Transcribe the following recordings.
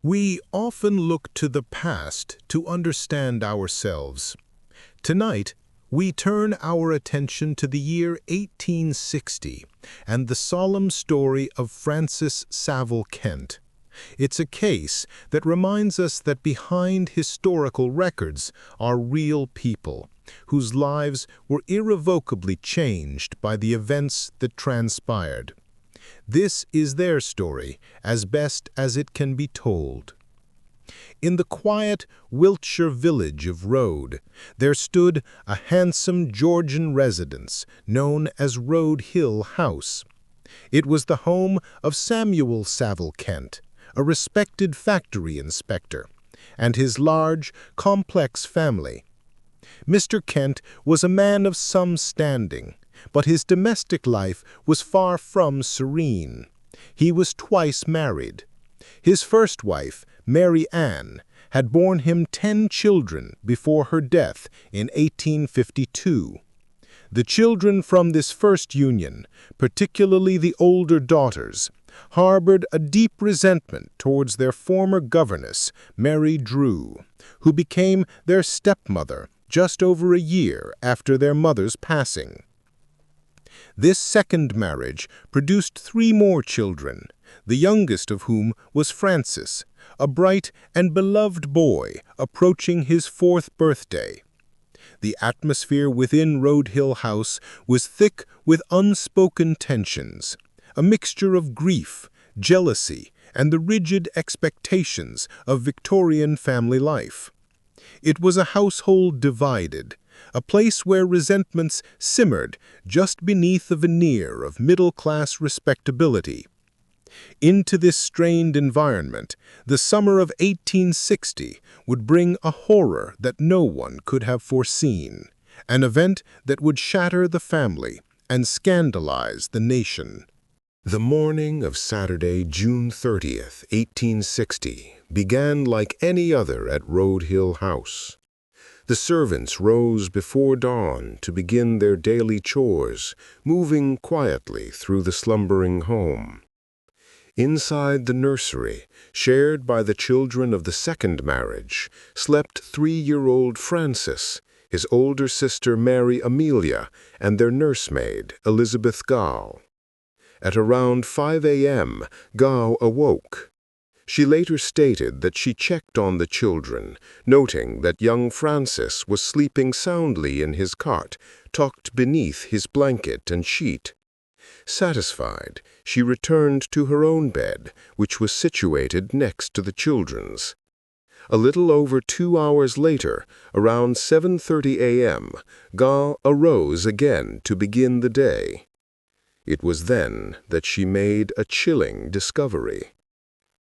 We often look to the past to understand ourselves. Tonight, we turn our attention to the year 1860 and the solemn story of Francis Savill Kent. It's a case that reminds us that behind historical records are real people, whose lives were irrevocably changed by the events that transpired. This is their story, as best as it can be told. In the quiet Wiltshire village of Rode, there stood a handsome Georgian residence known as Rode Hill House. It was the home of Samuel Savill Kent, a respected factory inspector, and his large, complex family. Mr. Kent was a man of some standing, but his domestic life was far from serene. He was twice married. His first wife, Mary Ann, had borne him 10 children before her death in 1852. The children from this first union, particularly the older daughters, harbored a deep resentment towards their former governess, Mary Drew, who became their stepmother just over a year after their mother's passing. This second marriage produced 3 more children, the youngest of whom was Francis, a bright and beloved boy approaching his 4th birthday. The atmosphere within Rode Hill House was thick with unspoken tensions, a mixture of grief, jealousy, and the rigid expectations of Victorian family life. It was a household divided, a place where resentments simmered just beneath a veneer of middle-class respectability. Into this strained environment, the summer of 1860 would bring a horror that no one could have foreseen, an event that would shatter the family and scandalize the nation. The morning of Saturday, June 30th, 1860, began like any other at Rode Hill House. The servants rose before dawn to begin their daily chores, moving quietly through the slumbering home. Inside the nursery, shared by the children of the second marriage, slept 3-year-old Francis, his older sister Mary Amelia, and their nursemaid, Elizabeth Gow. At around 5 a.m., Gow awoke. She later stated that she checked on the children, noting that young Francis was sleeping soundly in his cot, tucked beneath his blanket and sheet. Satisfied, she returned to her own bed, which was situated next to the children's. A little over 2 hours later, around 7:30 a.m., Gow arose again to begin the day. It was then that she made a chilling discovery.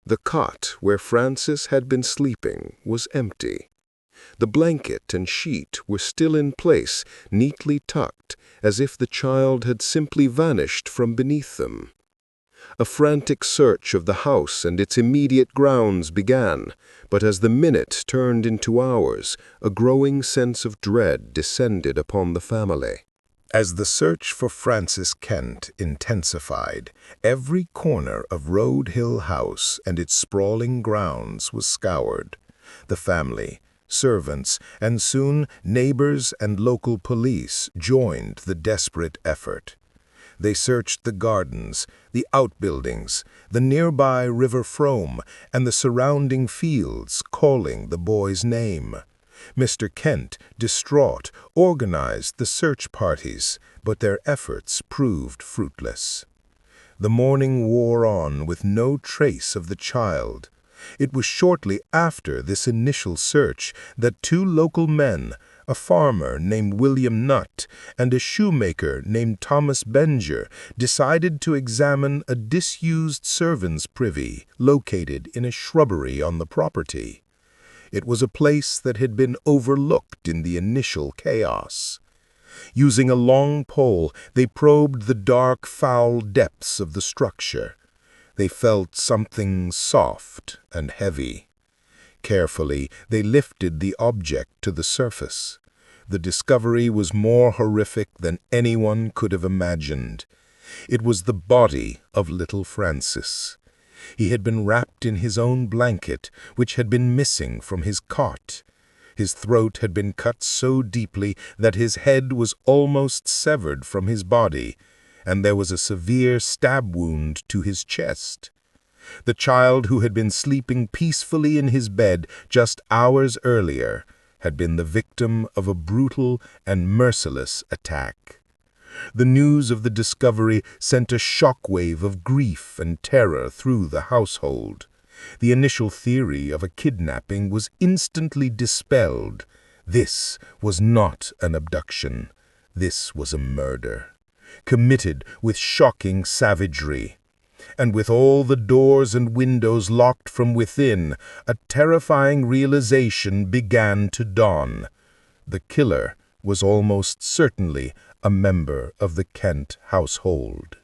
The cot where Francis had been sleeping was empty. The blanket and sheet were still in place, neatly tucked, as if the child had simply vanished from beneath them. A frantic search of the house and its immediate grounds began, but as the minutes turned into hours, a growing sense of dread descended upon the family. As the search for Francis Kent intensified, every corner of Rode Hill House and its sprawling grounds was scoured. The family, servants, and soon neighbors and local police joined the desperate effort. They searched the gardens, the outbuildings, the nearby River Frome, and the surrounding fields, calling the boy's name. Mr. Kent, distraught, organized the search parties, but their efforts proved fruitless. The morning wore on with no trace of the child. It was shortly after this initial search that 2 local men, a farmer named William Nutt and a shoemaker named Thomas Benger, decided to examine a disused servants' privy located in a shrubbery on the property. It was a place that had been overlooked in the initial chaos. Using a long pole, they probed the dark, foul depths of the structure. They felt something soft and heavy. Carefully, they lifted the object to the surface. The discovery was more horrific than anyone could have imagined. It was the body of little Francis. He had been wrapped in his own blanket, which had been missing from his cot. His throat had been cut so deeply that his head was almost severed from his body, and there was a severe stab wound to his chest. The child who had been sleeping peacefully in his bed just hours earlier had been the victim of a brutal and merciless attack. The news of the discovery sent a shockwave of grief and terror through the household. The initial theory of a kidnapping was instantly dispelled. This was not an abduction. This was a murder, committed with shocking savagery. And with all the doors and windows locked from within, a terrifying realization began to dawn. The killer was almost certainly a member of the Kent household.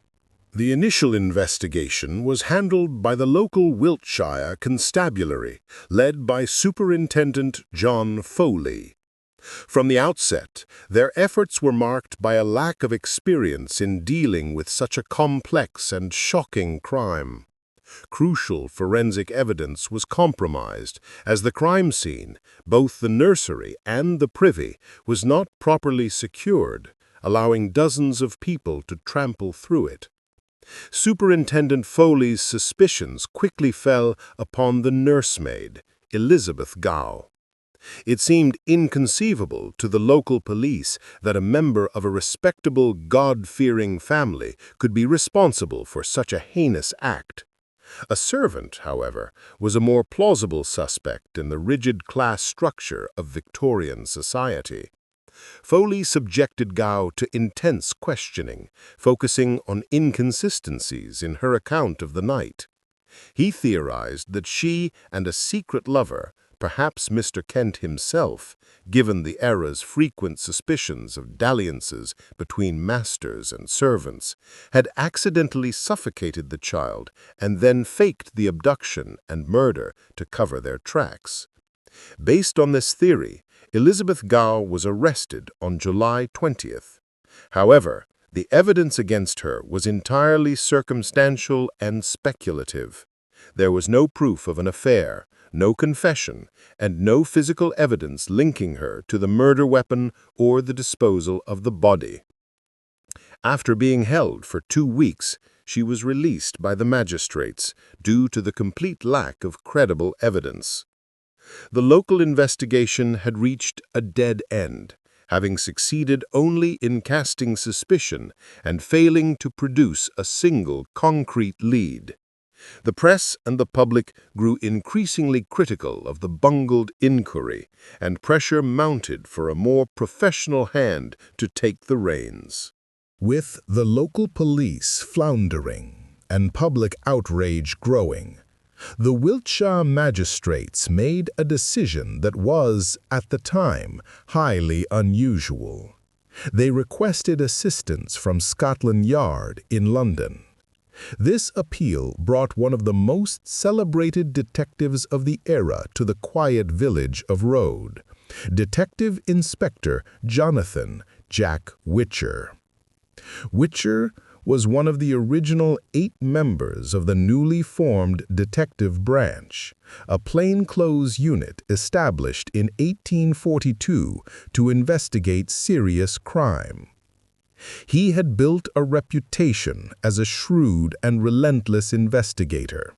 The initial investigation was handled by the local Wiltshire Constabulary, led by Superintendent John Foley. From the outset, their efforts were marked by a lack of experience in dealing with such a complex and shocking crime. Crucial forensic evidence was compromised, as the crime scene, both the nursery and the privy, was not properly secured, allowing dozens of people to trample through it. Superintendent Foley's suspicions quickly fell upon the nursemaid, Elizabeth Gow. It seemed inconceivable to the local police that a member of a respectable, God-fearing family could be responsible for such a heinous act. A servant, however, was a more plausible suspect in the rigid class structure of Victorian society. Foley subjected Gow to intense questioning, focusing on inconsistencies in her account of the night. He theorized that she and a secret lover, perhaps Mr. Kent himself, given the era's frequent suspicions of dalliances between masters and servants, had accidentally suffocated the child and then faked the abduction and murder to cover their tracks. Based on this theory, Elizabeth Gow was arrested on July 20th. However, the evidence against her was entirely circumstantial and speculative. There was no proof of an affair, no confession, and no physical evidence linking her to the murder weapon or the disposal of the body. After being held for 2 weeks, she was released by the magistrates due to the complete lack of credible evidence. The local investigation had reached a dead end, having succeeded only in casting suspicion and failing to produce a single concrete lead. The press and the public grew increasingly critical of the bungled inquiry, and pressure mounted for a more professional hand to take the reins. With the local police floundering and public outrage growing, the Wiltshire magistrates made a decision that was, at the time, highly unusual. They requested assistance from Scotland Yard in London. This appeal brought one of the most celebrated detectives of the era to the quiet village of Rode, Detective Inspector Jonathan "Jack" Witcher. Witcher was one of the original 8 members of the newly formed Detective Branch, a plainclothes unit established in 1842 to investigate serious crime. He had built a reputation as a shrewd and relentless investigator,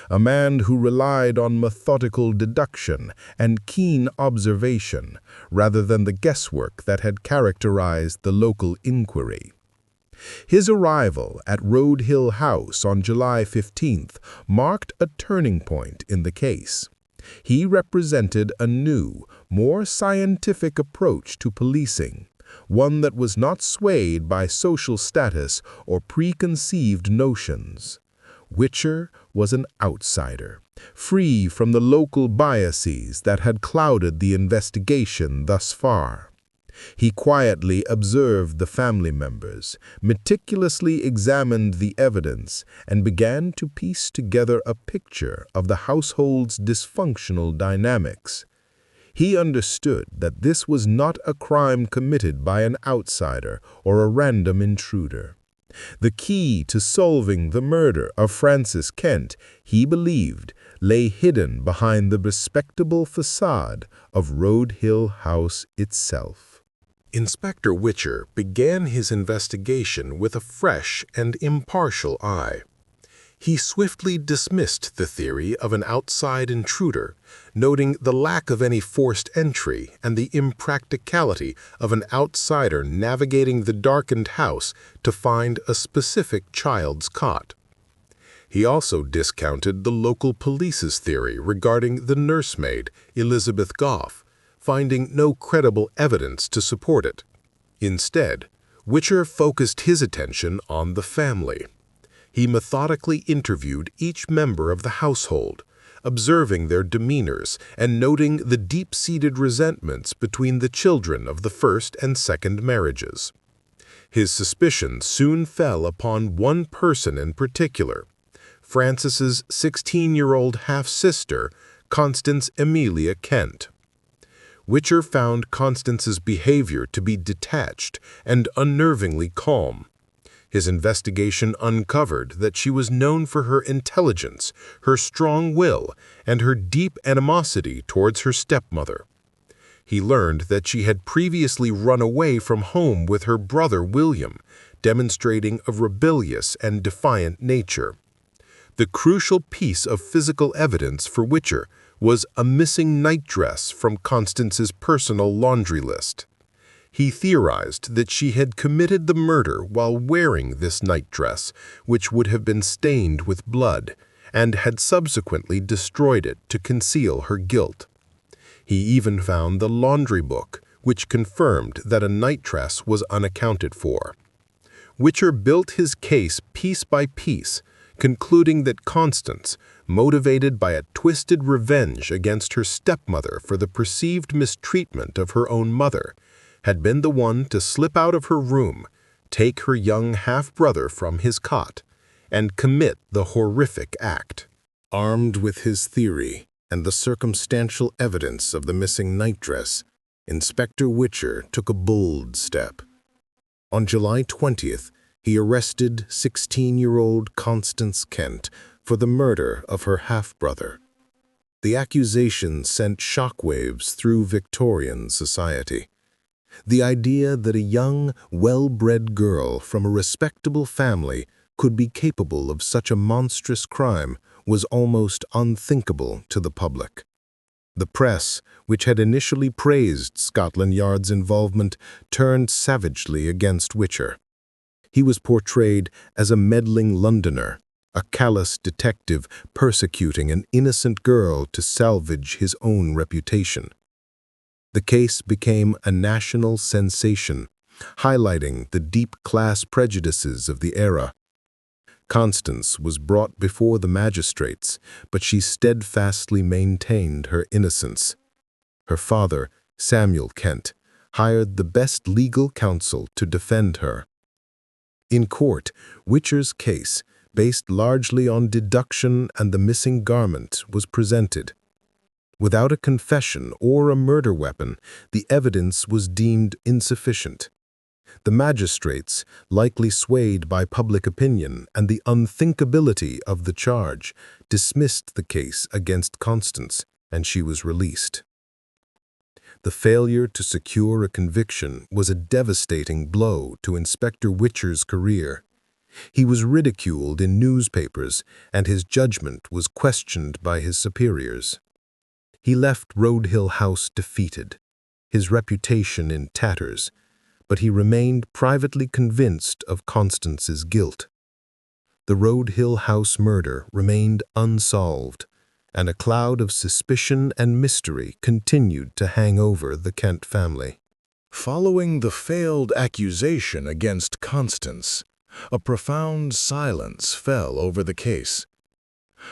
a man who relied on methodical deduction and keen observation rather than the guesswork that had characterized the local inquiry. His arrival at Road Hill House on July 15th marked a turning point in the case. He represented a new, more scientific approach to policing, one that was not swayed by social status or preconceived notions. Witcher was an outsider, free from the local biases that had clouded the investigation thus far. He quietly observed the family members, meticulously examined the evidence, and began to piece together a picture of the household's dysfunctional dynamics. He understood that this was not a crime committed by an outsider or a random intruder. The key to solving the murder of Frances Kent, he believed, lay hidden behind the respectable facade of Road Hill House itself. Inspector Witcher began his investigation with a fresh and impartial eye. He swiftly dismissed the theory of an outside intruder, noting the lack of any forced entry and the impracticality of an outsider navigating the darkened house to find a specific child's cot. He also discounted the local police's theory regarding the nursemaid, Elizabeth Goff, finding no credible evidence to support it. Instead, Witcher focused his attention on the family. He methodically interviewed each member of the household, observing their demeanors and noting the deep-seated resentments between the children of the first and second marriages. His suspicions soon fell upon one person in particular, Frances's 16-year-old half-sister, Constance Emilia Kent. Witcher found Constance's behavior to be detached and unnervingly calm. His investigation uncovered that she was known for her intelligence, her strong will, and her deep animosity towards her stepmother. He learned that she had previously run away from home with her brother William, demonstrating a rebellious and defiant nature. The crucial piece of physical evidence for Witcher was a missing nightdress from Constance's personal laundry list. He theorized that she had committed the murder while wearing this nightdress, which would have been stained with blood, and had subsequently destroyed it to conceal her guilt. He even found the laundry book, which confirmed that a nightdress was unaccounted for. Witcher built his case piece by piece, concluding that Constance, motivated by a twisted revenge against her stepmother for the perceived mistreatment of her own mother, had been the one to slip out of her room, take her young half-brother from his cot, and commit the horrific act. Armed with his theory and the circumstantial evidence of the missing nightdress, Inspector Witcher took a bold step. On July 20th, he arrested 16-year-old Constance Kent for the murder of her half-brother. The accusation sent shockwaves through Victorian society. The idea that a young, well-bred girl from a respectable family could be capable of such a monstrous crime was almost unthinkable to the public. The press, which had initially praised Scotland Yard's involvement, turned savagely against Witcher. He was portrayed as a meddling Londoner, a callous detective persecuting an innocent girl to salvage his own reputation. The case became a national sensation, highlighting the deep class prejudices of the era. Constance was brought before the magistrates, but she steadfastly maintained her innocence. Her father, Samuel Kent, hired the best legal counsel to defend her. In court, Witcher's case, based largely on deduction and the missing garment, was presented. Without a confession or a murder weapon, the evidence was deemed insufficient. The magistrates, likely swayed by public opinion and the unthinkability of the charge, dismissed the case against Constance, and she was released. The failure to secure a conviction was a devastating blow to Inspector Witcher's career. He was ridiculed in newspapers, and his judgment was questioned by his superiors. He left Road Hill House defeated, his reputation in tatters, but he remained privately convinced of Constance's guilt. The Road Hill House murder remained unsolved, and a cloud of suspicion and mystery continued to hang over the Kent family. Following the failed accusation against Constance, a profound silence fell over the case.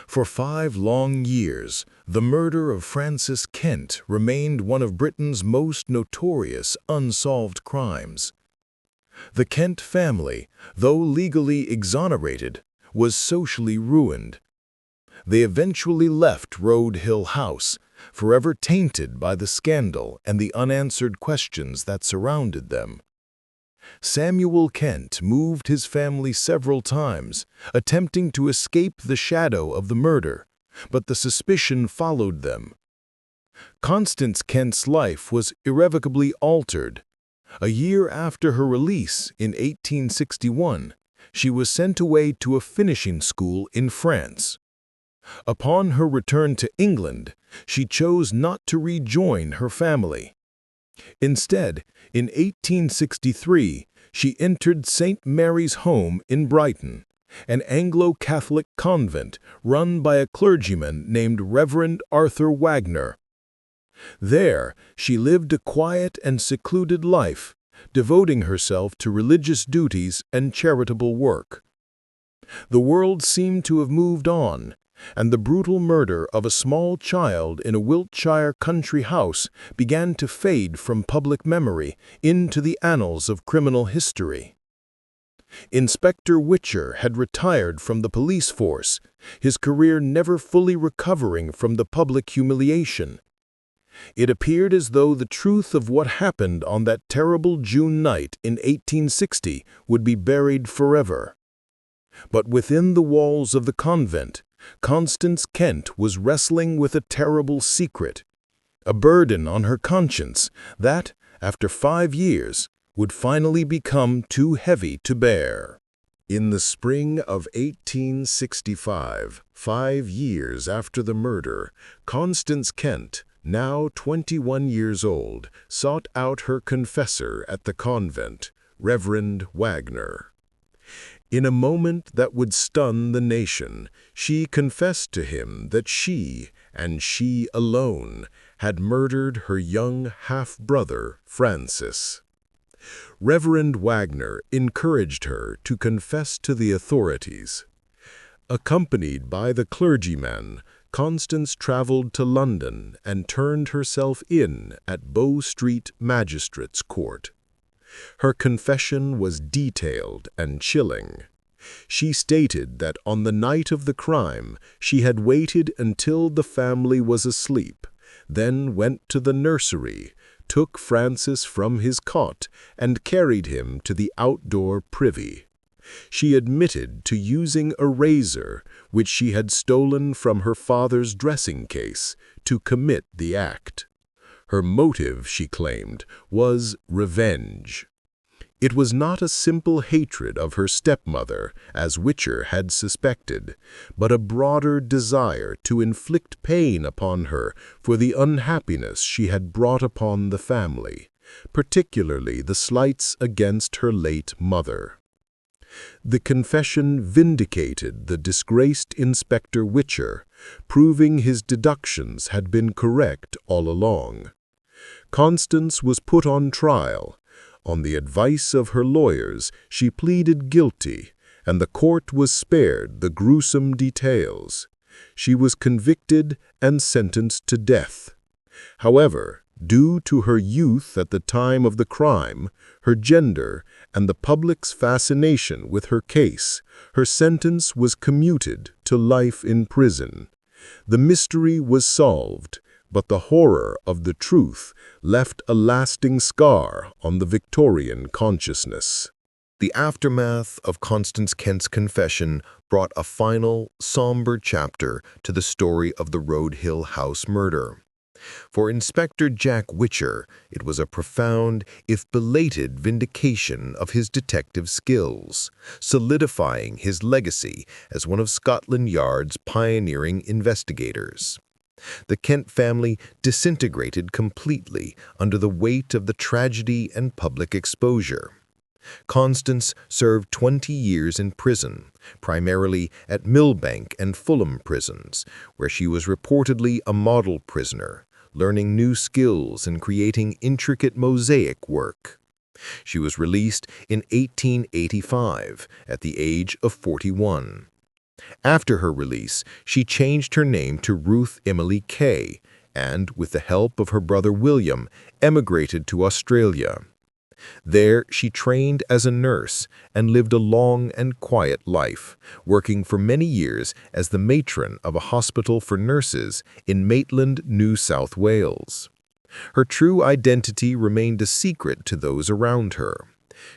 For 5 long years, the murder of Frances Kent remained one of Britain's most notorious unsolved crimes. The Kent family, though legally exonerated, was socially ruined. They eventually left Road Hill House, forever tainted by the scandal and the unanswered questions that surrounded them. Samuel Kent moved his family several times, attempting to escape the shadow of the murder, but the suspicion followed them. Constance Kent's life was irrevocably altered. A year after her release in 1861, she was sent away to a finishing school in France. Upon her return to England, she chose not to rejoin her family. Instead, in 1863, she entered St. Mary's Home in Brighton, an Anglo-Catholic convent run by a clergyman named Reverend Arthur Wagner. There, she lived a quiet and secluded life, devoting herself to religious duties and charitable work. The world seemed to have moved on, and the brutal murder of a small child in a Wiltshire country house began to fade from public memory into the annals of criminal history. Inspector Witcher had retired from the police force, his career never fully recovering from the public humiliation. It appeared as though the truth of what happened on that terrible June night in 1860 would be buried forever. But within the walls of the convent, Constance Kent was wrestling with a terrible secret, a burden on her conscience that, after 5 years, would finally become too heavy to bear. In the spring of 1865, 5 years after the murder, Constance Kent, now 21 years old, sought out her confessor at the convent, Reverend Wagner. In a moment that would stun the nation, she confessed to him that she, and she alone, had murdered her young half-brother, Francis. Reverend Wagner encouraged her to confess to the authorities. Accompanied by the clergyman, Constance traveled to London and turned herself in at Bow Street Magistrates' Court. Her confession was detailed and chilling. She stated that on the night of the crime, she had waited until the family was asleep, then went to the nursery, took Francis from his cot, and carried him to the outdoor privy. She admitted to using a razor, which she had stolen from her father's dressing case, to commit the act. Her motive, she claimed, was revenge. It was not a simple hatred of her stepmother, as Witcher had suspected, but a broader desire to inflict pain upon her for the unhappiness she had brought upon the family, particularly the slights against her late mother. The confession vindicated the disgraced Inspector Witcher, proving his deductions had been correct all along. Constance was put on trial. On the advice of her lawyers, she pleaded guilty, and the court was spared the gruesome details. She was convicted and sentenced to death. However, due to her youth at the time of the crime, her gender, and the public's fascination with her case, her sentence was commuted to life in prison. The mystery was solved, but the horror of the truth left a lasting scar on the Victorian consciousness. The aftermath of Constance Kent's confession brought a final, somber chapter to the story of the Road Hill House murder. For Inspector Jack Witcher, it was a profound, if belated, vindication of his detective skills, solidifying his legacy as one of Scotland Yard's pioneering investigators. The Kent family disintegrated completely under the weight of the tragedy and public exposure. Constance served 20 years in prison, primarily at Millbank and Fulham prisons, where she was reportedly a model prisoner, learning new skills and creating intricate mosaic work. She was released in 1885 at the age of 41. After her release, she changed her name to Ruth Emily Kay and, with the help of her brother William, emigrated to Australia. There, she trained as a nurse and lived a long and quiet life, working for many years as the matron of a hospital for nurses in Maitland, New South Wales. Her true identity remained a secret to those around her.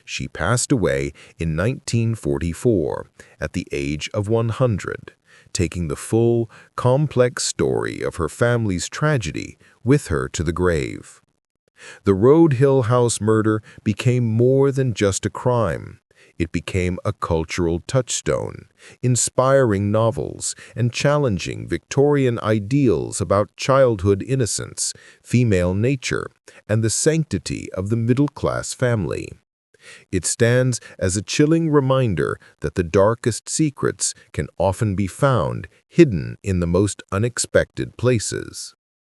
She passed away in 1944 at the age of 100, taking the full, complex story of her family's tragedy with her to the grave. The Road Hill House murder became more than just a crime. It became a cultural touchstone, inspiring novels and challenging Victorian ideals about childhood innocence, female nature, and the sanctity of the middle-class family. It stands as a chilling reminder that the darkest secrets can often be found hidden in the most unexpected places.